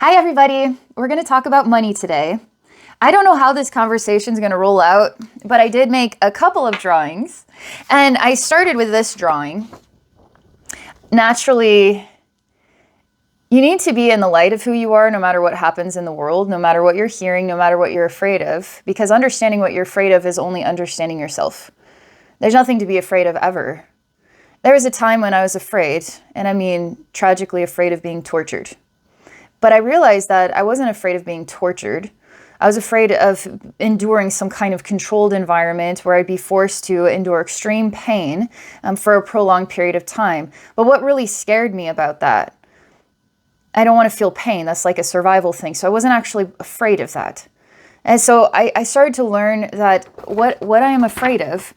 Hi, everybody. We're going to talk about money today. I don't know how this conversation is going to roll out, but I did make a couple of drawings, and I started with this drawing. Naturally, you need to be in the light of who you are no matter what happens in the world, no matter what you're hearing, no matter what you're afraid of, because understanding what you're afraid of is only understanding yourself. There's nothing to be afraid of ever. There was a time when I was afraid, and I mean tragically afraid of being tortured. But I realized that I wasn't afraid of being tortured. I was afraid of enduring some kind of controlled environment where I'd be forced to endure extreme pain for a prolonged period of time. But what really scared me about that, I don't want to feel pain. That's like a survival thing. So I wasn't actually afraid of that. And so I started to learn that what I am afraid of,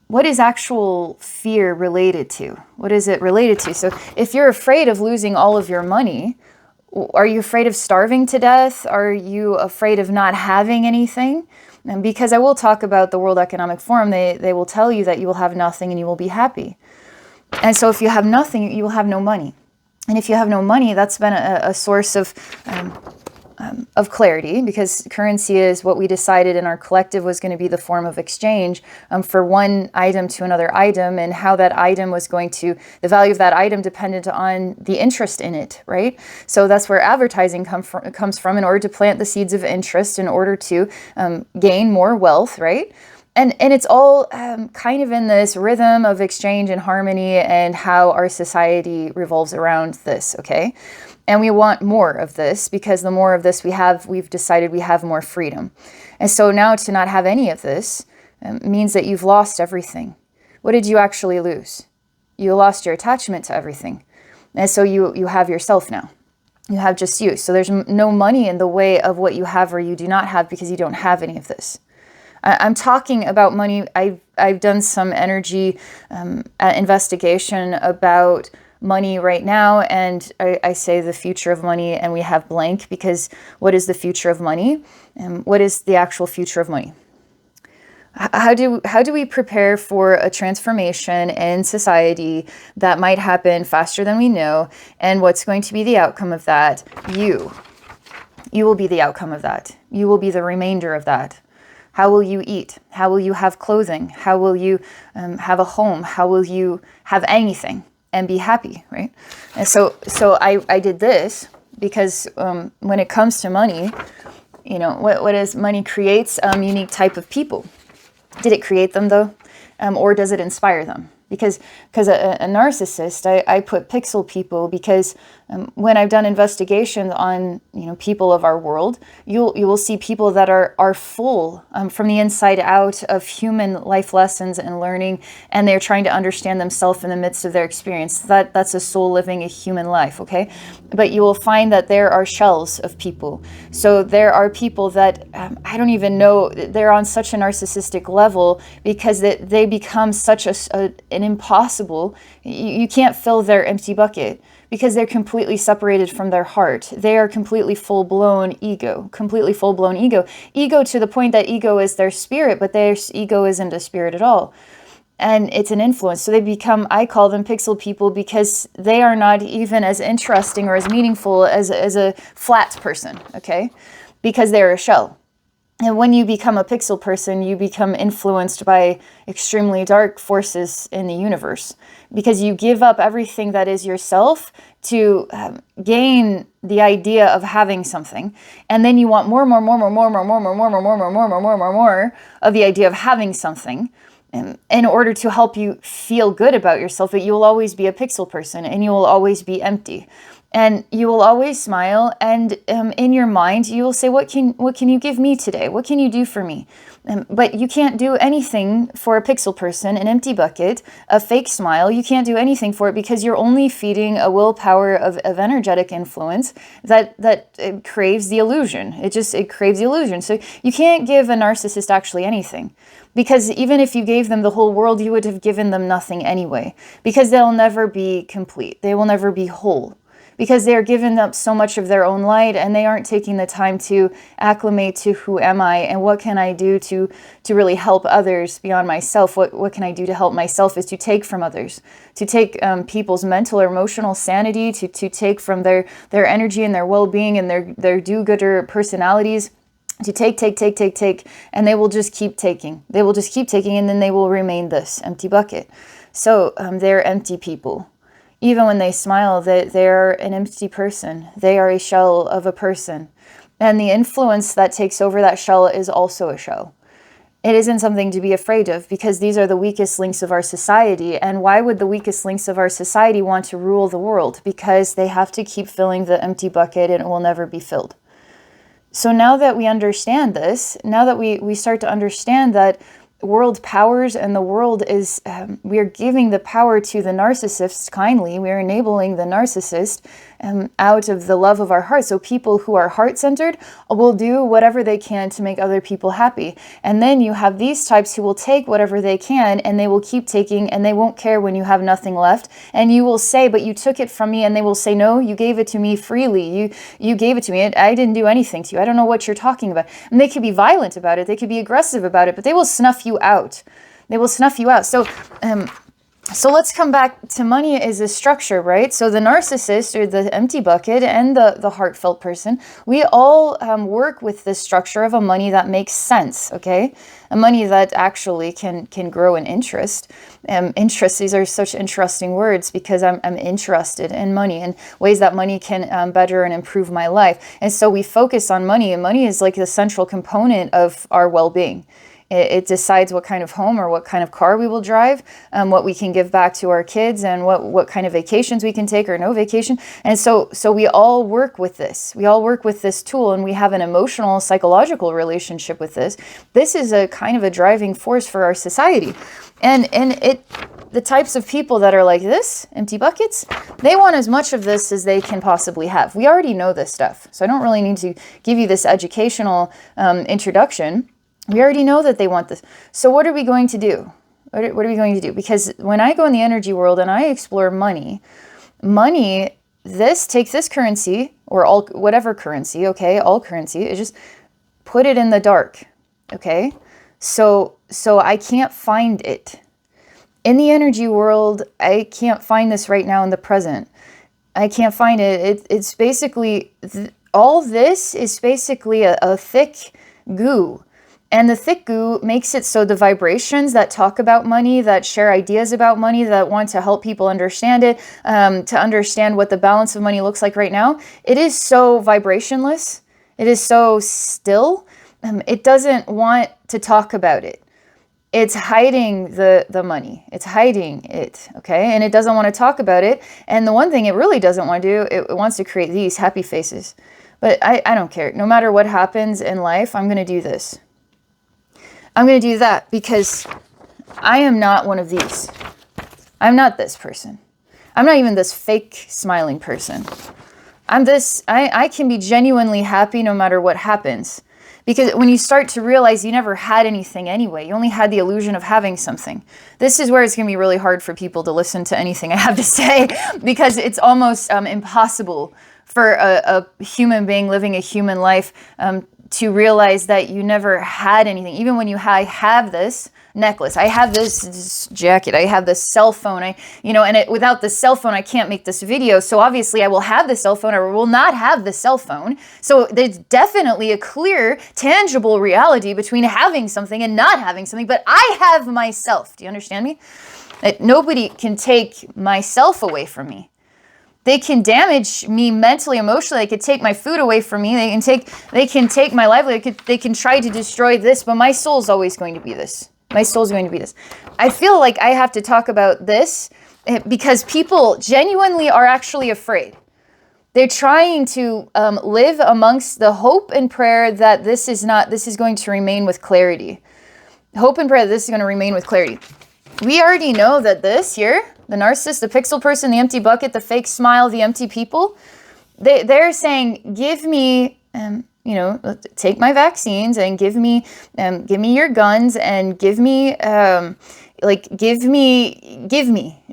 what is actual fear related to? What is it related to? So if you're afraid of losing all of your money, are you afraid of starving to death? Are you afraid of not having anything? And because I will talk about the World Economic Forum, they will tell you that you will have nothing and you will be happy. And so if you have nothing, you will have no money. And if you have no money, that's been a source of clarity, because currency is what we decided in our collective was going to be the form of exchange for one item to another item, and how that item was going to, the value of that item depended on the interest in it, right? So that's where advertising comes from, in order to plant the seeds of interest, in order to gain more wealth, right? And it's all kind of in this rhythm of exchange and harmony, and how our society revolves around this, okay? And we want more of this, because the more of this we have, we've decided we have more freedom. And so now to not have any of this means that you've lost everything. What did you actually lose? You lost your attachment to everything. And so you have yourself now. You have just you. So there's no money in the way of what you have or you do not have, because you don't have any of this. I'm talking about money. I've done some energy investigation about money right now, and I say the future of money, and we have blank, because what is the future of money? And what is the actual future of money? How do we prepare for a transformation in society that might happen faster than we know? And what's going to be the outcome of that? You will be the outcome of that. You will be the remainder of that. How will you eat? How will you have clothing? How will you have a home? How will you have anything and be happy, right? And so I did this because when it comes to money, you know, what is money creates a unique type of people. Did it create them though? Or does it inspire them? Because a narcissist, I put pixel people, because when I've done investigations on people of our world, you will see people that are full from the inside out of human life lessons and learning, and they're trying to understand themselves in the midst of their experience. That's a soul living a human life, okay? But you will find that there are shells of people. So there are people that I don't even know, they're on such a narcissistic level, because they become such an impossible, you can't fill their empty bucket, because they're completely separated from their heart. They are completely full-blown ego, ego to the point that ego is their spirit, but their ego isn't a spirit at all. And it's an influence. So they become, I call them pixel people, because they are not even as interesting or as meaningful as a flat person, okay? Because they're a shell. And when you become a pixel person, you become influenced by extremely dark forces in the universe, because you give up everything that is yourself to gain the idea of having something. And then you want more of the idea of having something in order to help you feel good about yourself. But you will always be a pixel person, and you will always be empty. And you will always smile, and in your mind, you will say, what can you give me today? What can you do for me? But you can't do anything for a pixel person, an empty bucket, a fake smile. You can't do anything for it, because you're only feeding a willpower of energetic influence that craves the illusion. It craves the illusion. So you can't give a narcissist actually anything, because even if you gave them the whole world, you would have given them nothing anyway, because they'll never be complete. They will never be whole. because they are giving up so much of their own light, and they aren't taking the time to acclimate to who am I and what can I do to really help others beyond myself. What can I do to help myself is to take from others, to take people's mental or emotional sanity, to take from their energy and their well-being and their do-gooder personalities, to take, and they will just keep taking. They will just keep taking, and then they will remain this empty bucket. So they're empty people. Even when they smile, they're an empty person. They are a shell of a person. And the influence that takes over that shell is also a shell. It isn't something to be afraid of, because these are the weakest links of our society. And why would the weakest links of our society want to rule the world? Because they have to keep filling the empty bucket, and it will never be filled. So now that we understand this, now that we start to understand that world powers and the world is, we are giving the power to the narcissist kindly. We are enabling the narcissist out of the love of our heart. So people who are heart-centered will do whatever they can to make other people happy. And then you have these types who will take whatever they can, and they will keep taking, and they won't care when you have nothing left. And you will say, but you took it from me. And they will say, no, you gave it to me freely. You gave it to me. I didn't do anything to you. I don't know what you're talking about. And they could be violent about it. They could be aggressive about it, but they will snuff you out. They will snuff you out. So let's come back to money as a structure, right? So the narcissist, or the empty bucket, and the heartfelt person, we all work with this structure of a money that makes sense, okay? A money that actually can grow in interest. Interest, these are such interesting words, because I'm interested in money and ways that money can better and improve my life. And so we focus on money, and money is like the central component of our well-being. It decides what kind of home or what kind of car we will drive, what we can give back to our kids, and what kind of vacations we can take or no vacation. And so we all work with this. We all work with this tool, and we have an emotional, psychological relationship with this. This is a kind of a driving force for our society. And the types of people that are like this, empty buckets, they want as much of this as they can possibly have. We already know this stuff, so I don't really need to give you this educational introduction. We already know that they want this. So what are we going to do? What are we going to do? Because when I go in the energy world and I explore money, takes this currency, or all, whatever currency, okay, all currency, it just put it in the dark, okay? So I can't find it. In the energy world, I can't find this right now in the present. I can't find it. It's basically, all this is basically a thick goo. And the thick goo makes it so the vibrations that talk about money, that share ideas about money, that want to help people understand it, to understand what the balance of money looks like right now, it is so vibrationless. It is so still. It doesn't want to talk about it. It's hiding the money. It's hiding it, okay? And it doesn't want to talk about it. And the one thing it really doesn't want to do, it wants to create these happy faces. But I don't care. No matter what happens in life, I'm going to do this. I'm going to do that, because I am not one of these. I'm not this person. I'm not even this fake smiling person. I'm this, I can be genuinely happy no matter what happens. Because when you start to realize you never had anything anyway, you only had the illusion of having something. This is where it's going to be really hard for people to listen to anything I have to say, because it's almost impossible for a human being living a human life to realize that you never had anything. Even when I have this necklace, I have this jacket, I have this cell phone, without the cell phone, I can't make this video. So obviously I will have the cell phone, or will not have the cell phone. So there's definitely a clear, tangible reality between having something and not having something, but I have myself. Do you understand me? That nobody can take myself away from me. They can damage me mentally, emotionally. They could take my food away from me. They can take my livelihood. They can try to destroy this, but my soul's always going to be this. My soul's going to be this. I feel like I have to talk about this because people genuinely are actually afraid. They're trying to live amongst the hope and prayer that this is going to remain with clarity. Hope and prayer that this is going to remain with clarity. We already know that this here, the narcissist, the pixel person, the empty bucket, the fake smile, the empty people, they're saying, give me, take my vaccines and give me your guns and give me like, give me,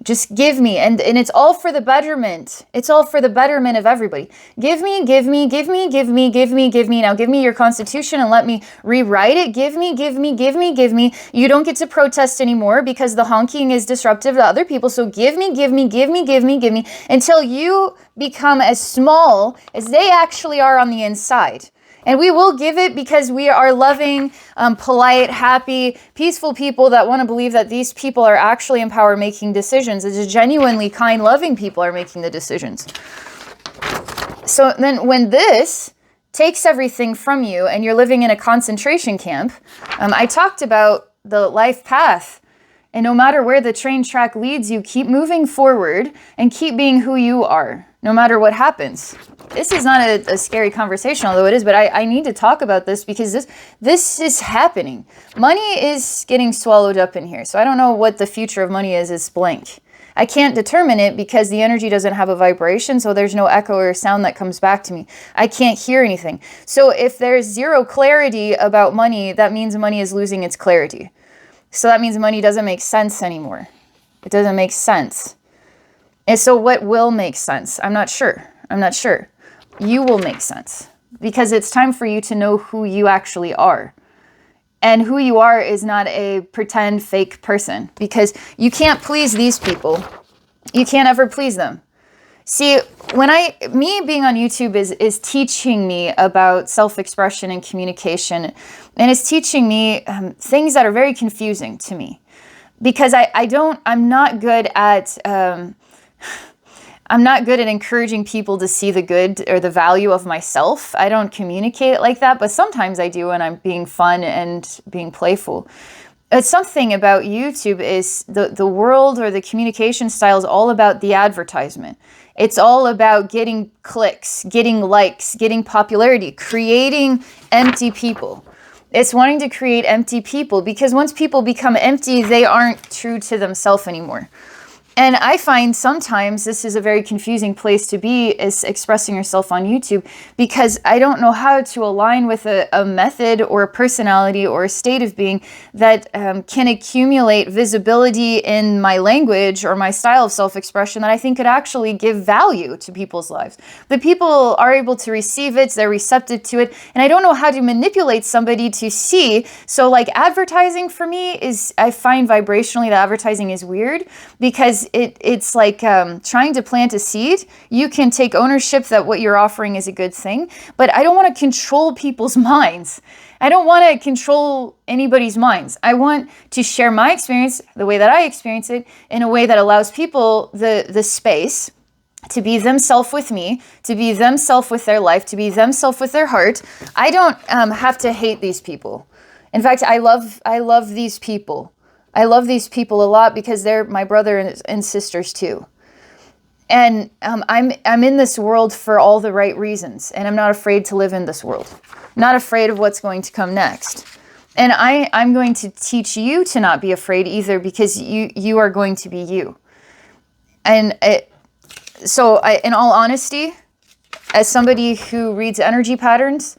just give me. And it's all for the betterment. It's all for the betterment of everybody. Give me. Now give me your constitution and let me rewrite it. Give me. You don't get to protest anymore because the honking is disruptive to other people. So give me until you become as small as they actually are on the inside. And we will give it because we are loving, polite, happy, peaceful people that want to believe that these people are actually in power making decisions. It's genuinely kind, loving people are making the decisions. So then when this takes everything from you and you're living in a concentration camp, I talked about the life path. And no matter where the train track leads you, keep moving forward and keep being who you are, no matter what happens. This is not a scary conversation, although it is, but I need to talk about this because this is happening. Money is getting swallowed up in here. So I don't know what the future of money is. It's blank. I can't determine it because the energy doesn't have a vibration, so there's no echo or sound that comes back to me. I can't hear anything. So if there's zero clarity about money, that means money is losing its clarity. So that means money doesn't make sense anymore. It doesn't make sense. And so what will make sense? I'm not sure. You will make sense because it's time for you to know who you actually are. And who you are is not a pretend fake person because you can't please these people. You can't ever please them. See, me being on YouTube is teaching me about self-expression and communication, and it's teaching me things that are very confusing to me, because I'm not good at encouraging people to see the good or the value of myself. I don't communicate like that, but sometimes I do when I'm being fun and being playful. It's something about YouTube is the world or the communication style is all about the advertisement. It's all about getting clicks, getting likes, getting popularity, creating empty people. It's wanting to create empty people because once people become empty, they aren't true to themselves anymore. And I find sometimes this is a very confusing place to be, is expressing yourself on YouTube, because I don't know how to align with a method or a personality or a state of being that can accumulate visibility in my language or my style of self-expression that I think could actually give value to people's lives. The people are able to receive it, they're receptive to it, and I don't know how to manipulate somebody to see. So like advertising for me is, I find vibrationally that advertising is weird because it's like trying to plant a seed. You can take ownership that what you're offering is a good thing, but I don't want to control people's minds. I don't want to control anybody's minds. I want to share my experience the way that I experience it in a way that allows people the space to be themselves with me, to be themselves with their life, to be themselves with their heart. I don't have to hate these people. In fact, I love these people. I love these people a lot because they're my brother and sisters too. And I'm in this world for all the right reasons, and I'm not afraid to live in this world. I'm not afraid of what's going to come next. And I'm going to teach you to not be afraid either, because you are going to be you. And in all honesty, as somebody who reads energy patterns,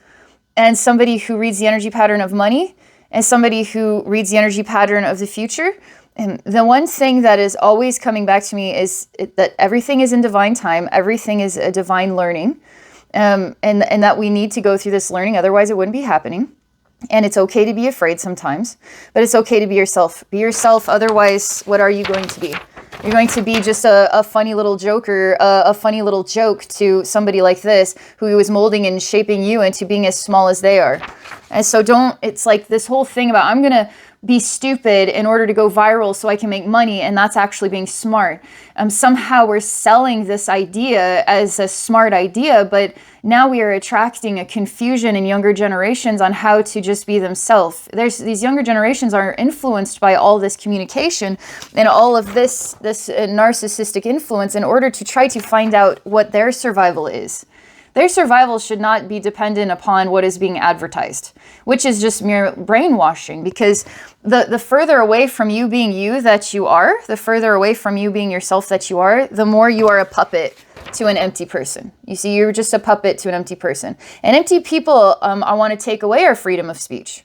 and somebody who reads the energy pattern of money, as somebody who reads the energy pattern of the future, and the one thing that is always coming back to me is that everything is in divine time, everything is a divine learning, and that we need to go through this learning, otherwise it wouldn't be happening. And it's okay to be afraid sometimes, but it's okay to be yourself. Be yourself, otherwise what are you going to be? You're going to be just a funny little joker, a funny little joke to somebody like this who is molding and shaping you into being as small as they are. And so it's like this whole thing about I'm going to be stupid in order to go viral so I can make money, and that's actually being smart. Somehow we're selling this idea as a smart idea, but now we are attracting a confusion in younger generations on how to just be themselves. These younger generations are influenced by all this communication and all of this narcissistic influence in order to try to find out what their survival is. Their survival should not be dependent upon what is being advertised, which is just mere brainwashing, because the further away from you being you that you are, the further away from you being yourself that you are, the more you are a puppet to an empty person. You see, you're just a puppet to an empty person. And empty people want to take away our freedom of speech,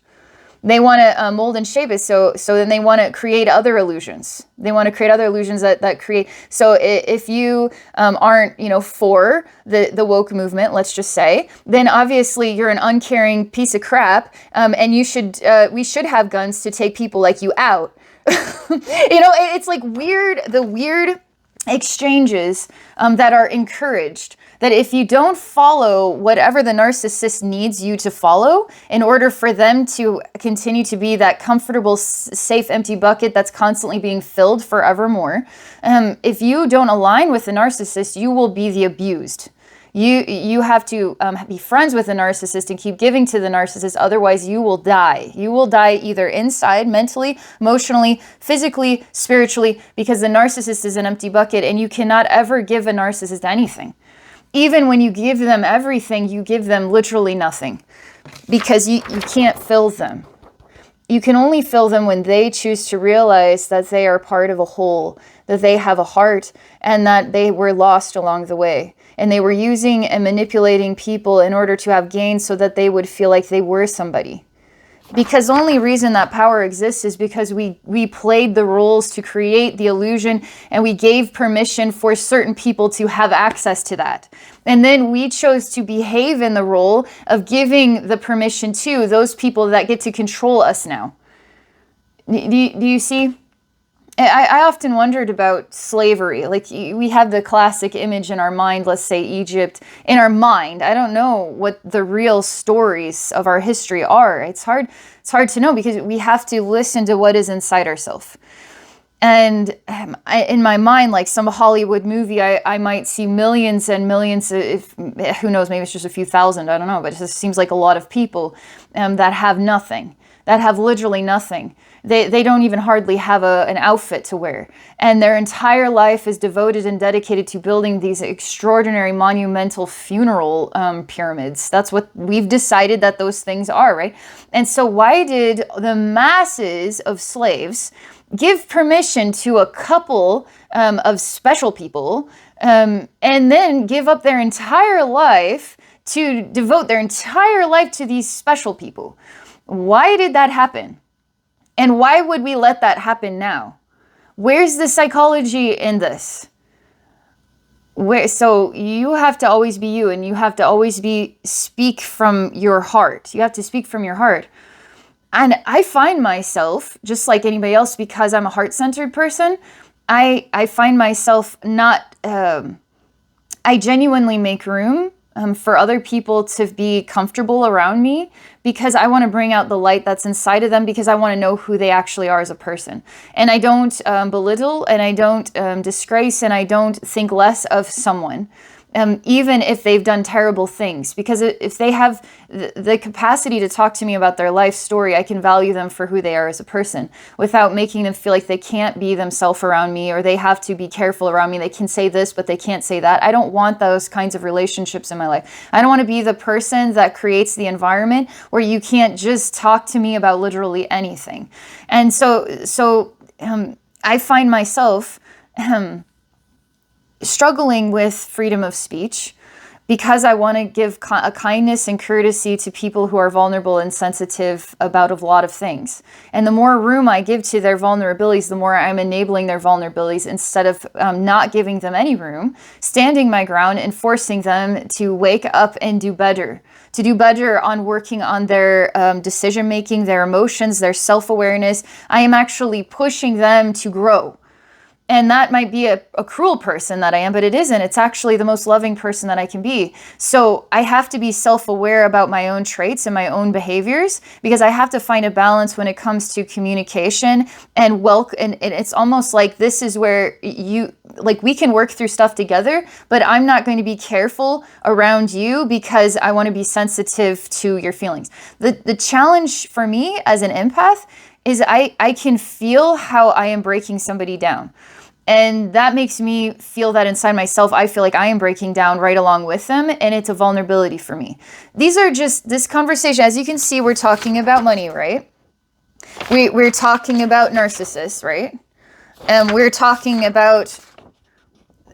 They want to mold and shape it. So then they want to create other illusions. They want to create other illusions that create. So if you aren't, for the woke movement, let's just say, then obviously you're an uncaring piece of crap. And we should have guns to take people like you out. It's like the weird exchanges that are encouraged, that if you don't follow whatever the narcissist needs you to follow in order for them to continue to be that comfortable, safe, empty bucket that's constantly being filled forevermore, if you don't align with the narcissist, you will be the abused. You have to be friends with the narcissist and keep giving to the narcissist. Otherwise, you will die. You will die either inside, mentally, emotionally, physically, spiritually, because the narcissist is an empty bucket and you cannot ever give a narcissist anything. Even when you give them everything, you give them literally nothing because you can't fill them. You can only fill them when they choose to realize that they are part of a whole, that they have a heart, and that they were lost along the way. And they were using and manipulating people in order to have gains so that they would feel like they were somebody. Because the only reason that power exists is because we played the roles to create the illusion, and we gave permission for certain people to have access to that. And then we chose to behave in the role of giving the permission to those people that get to control us now. Do you see? I often wondered about slavery. Like, we have the classic image in our mind, let's say Egypt, in our mind. I don't know what the real stories of our history are. It's hard to know because we have to listen to what is inside ourselves. And in my mind, like some Hollywood movie, I might see millions and millions, who knows, maybe it's just a few thousand, I don't know, but it just seems like a lot of people that have nothing, that have literally nothing. They don't even hardly have an outfit to wear. And their entire life is devoted and dedicated to building these extraordinary monumental funeral pyramids. That's what we've decided that those things are, right? And so why did the masses of slaves give permission to a couple of special people and then give up their entire life to devote their entire life to these special people? Why did that happen? And why would we let that happen now? Where's the psychology in this? So you have to always be you, and you have to always speak from your heart. You have to speak from your heart. And I find myself, just like anybody else, because I'm a heart-centered person, I find myself not, I genuinely make room for other people to be comfortable around me because I want to bring out the light that's inside of them, because I want to know who they actually are as a person. And I don't belittle, and I don't disgrace, and I don't think less of someone. Even if they've done terrible things, because if they have the capacity to talk to me about their life story, I can value them for who they are as a person without making them feel like they can't be themselves around me, or they have to be careful around me. They can say this, but they can't say that. I don't want those kinds of relationships in my life. I don't want to be the person that creates the environment where you can't just talk to me about literally anything. And so I find myself struggling with freedom of speech because I want to give a kindness and courtesy to people who are vulnerable and sensitive about a lot of things. And the more room I give to their vulnerabilities, the more I'm enabling their vulnerabilities instead of not giving them any room, standing my ground and forcing them to wake up and do better. To do better on working on their decision-making, their emotions, their self-awareness. I am actually pushing them to grow. And that might be a cruel person that I am, but it isn't. It's actually the most loving person that I can be. So I have to be self-aware about my own traits and my own behaviors, because I have to find a balance when it comes to communication and and it's almost like this is where we can work through stuff together, but I'm not going to be careful around you because I want to be sensitive to your feelings. The challenge for me as an empath is I can feel how I am breaking somebody down. And that makes me feel that inside myself, I feel like I am breaking down right along with them. And it's a vulnerability for me. These are just this conversation. As you can see, we're talking about money, right? We're talking about narcissists, right? And we're talking about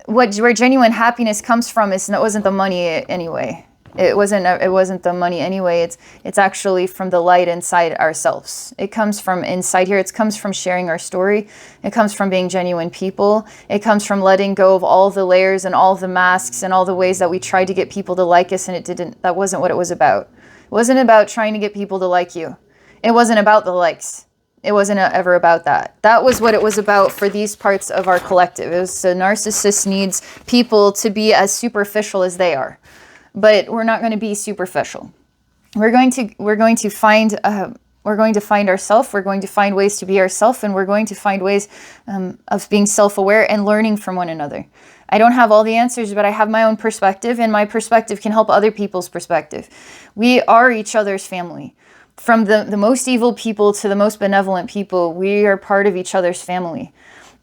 where genuine happiness comes from. It wasn't the money anyway. It wasn't the money anyway. It's actually from the light inside ourselves. It comes from inside here. It comes from sharing our story. It comes from being genuine people. It comes from letting go of all the layers and all the masks and all the ways that we tried to get people to like us, and that wasn't what it was about. It wasn't about trying to get people to like you. It wasn't about the likes. It wasn't ever about that. That was what it was about for these parts of our collective. It was the narcissist needs people to be as superficial as they are. But we're not going to be superficial. We're going to find ourselves. We're going to find ways to be ourselves, and we're going to find ways of being self-aware and learning from one another. I don't have all the answers, but I have my own perspective, and my perspective can help other people's perspective. We are each other's family. From the most evil people to the most benevolent people, we are part of each other's family.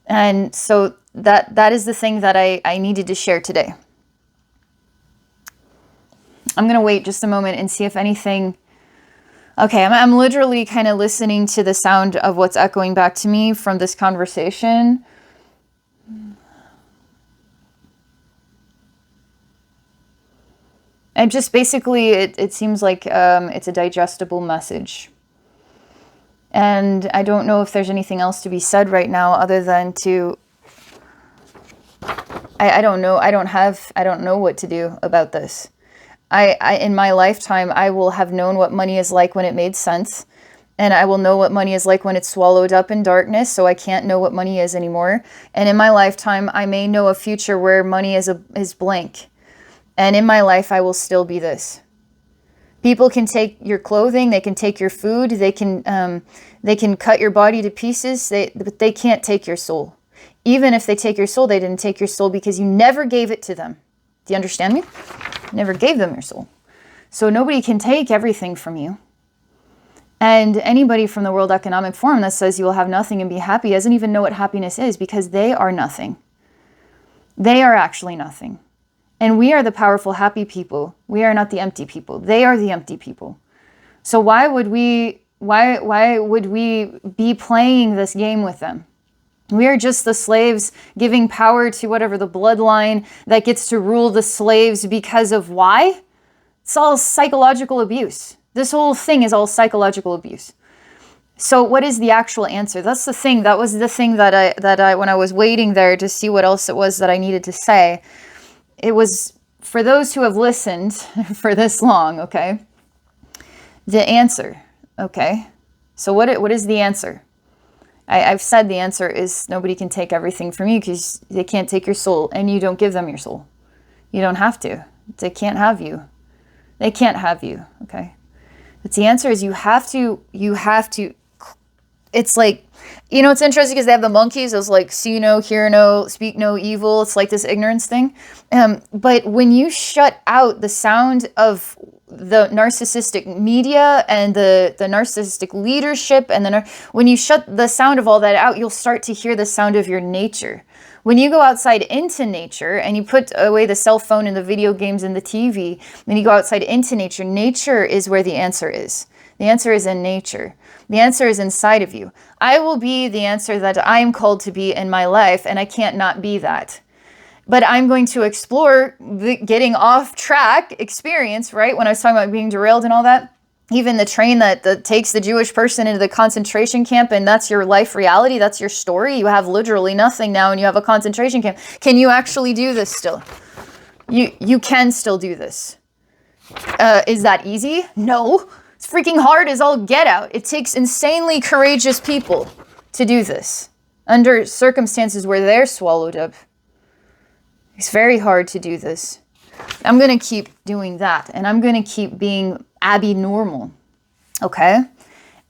And so that is the thing that I needed to share today. I'm going to wait just a moment and see if anything... Okay, I'm literally kind of listening to the sound of what's echoing back to me from this conversation. And just basically, it seems like it's a digestible message. And I don't know if there's anything else to be said right now other than to... I don't know. I don't know what to do about this. In my lifetime, I will have known what money is like when it made sense. And I will know what money is like when it's swallowed up in darkness, so I can't know what money is anymore. And in my lifetime, I may know a future where money is blank. And in my life, I will still be this. People can take your clothing, they can take your food, they can cut your body to pieces, but they can't take your soul. Even if they take your soul, they didn't take your soul because you never gave it to them. Do you understand me? Never gave them your soul. So nobody can take everything from you. And anybody from the World Economic Forum that says you will have nothing and be happy doesn't even know what happiness is, because they are nothing. They are actually nothing. And we are the powerful, happy people. We are not the empty people. They are the empty people. So why would we be playing this game with them? We are just the slaves giving power to whatever the bloodline that gets to rule the slaves because of why? It's all psychological abuse. This whole thing is all psychological abuse. So what is the actual answer? That's the thing. That was the thing that I when I was waiting there to see what else it was that I needed to say. It was for those who have listened for this long, okay? The answer, okay? So what is the answer? I've said the answer is nobody can take everything from you because they can't take your soul, and you don't give them your soul. You don't have to. They can't have you. They can't have you, okay? But the answer is you have to, it's like, you know, it's interesting because they have the monkeys. It's like, see no, hear no, speak no evil. It's like this ignorance thing. But when you shut out the sound of the narcissistic media and the narcissistic leadership, and when you shut the sound of all that out, you'll start to hear the sound of your nature. When you go outside into nature and you put away the cell phone and the video games and the TV, then you go outside into nature. Nature is where the answer is. The answer is in nature. The answer is inside of you. I will be the answer that I am called to be in my life, and I can't not be that. But I'm going to explore the getting off track experience, right? When I was talking about being derailed and all that, even the train that takes the Jewish person into the concentration camp, and that's your life reality, that's your story. You have literally nothing now, and you have a concentration camp. Can you actually do this still? You can still do this. Is that easy? No. It's freaking hard as all get out. It takes insanely courageous people to do this under circumstances where they're swallowed up. It's very hard to do this. I'm going to keep doing that, and I'm going to keep being Abbey normal, okay?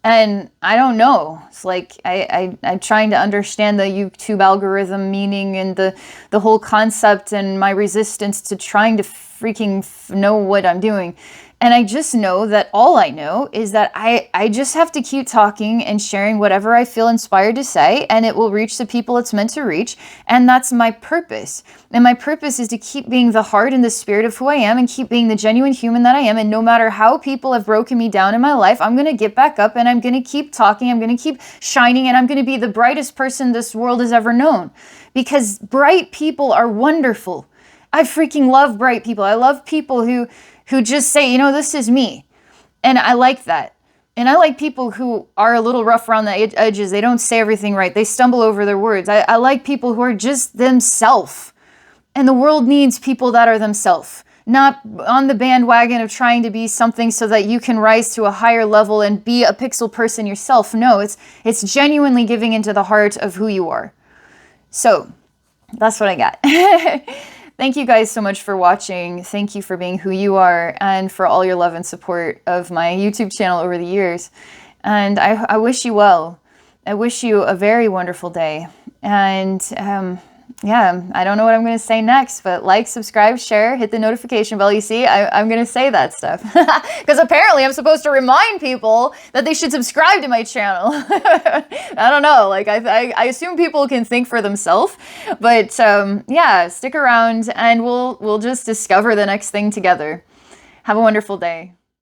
And I don't know. It's like I'm trying to understand the YouTube algorithm meaning and the whole concept, and my resistance to trying to freaking know what I'm doing. And I just know that all I know is that I just have to keep talking and sharing whatever I feel inspired to say, and it will reach the people it's meant to reach. And that's my purpose. And my purpose is to keep being the heart and the spirit of who I am, and keep being the genuine human that I am. And no matter how people have broken me down in my life, I'm going to get back up, and I'm going to keep talking. I'm going to keep shining, and I'm going to be the brightest person this world has ever known. Because bright people are wonderful. I freaking love bright people. I love people who just say, you know, this is me. And I like that. And I like people who are a little rough around the edges. They don't say everything right. They stumble over their words. I like people who are just themselves. And the world needs people that are themselves, not on the bandwagon of trying to be something so that you can rise to a higher level and be a pixel person yourself. No, it's genuinely giving into the heart of who you are. So that's what I got. Thank you guys so much for watching. Thank you for being who you are and for all your love and support of my YouTube channel over the years. And I wish you well. I wish you a very wonderful day. And yeah, I don't know what I'm going to say next, but like, subscribe, share, hit the notification bell. You see, I'm going to say that stuff because apparently I'm supposed to remind people that they should subscribe to my channel. I don't know. Like I assume people can think for themselves, but yeah, stick around and we'll just discover the next thing together. Have a wonderful day.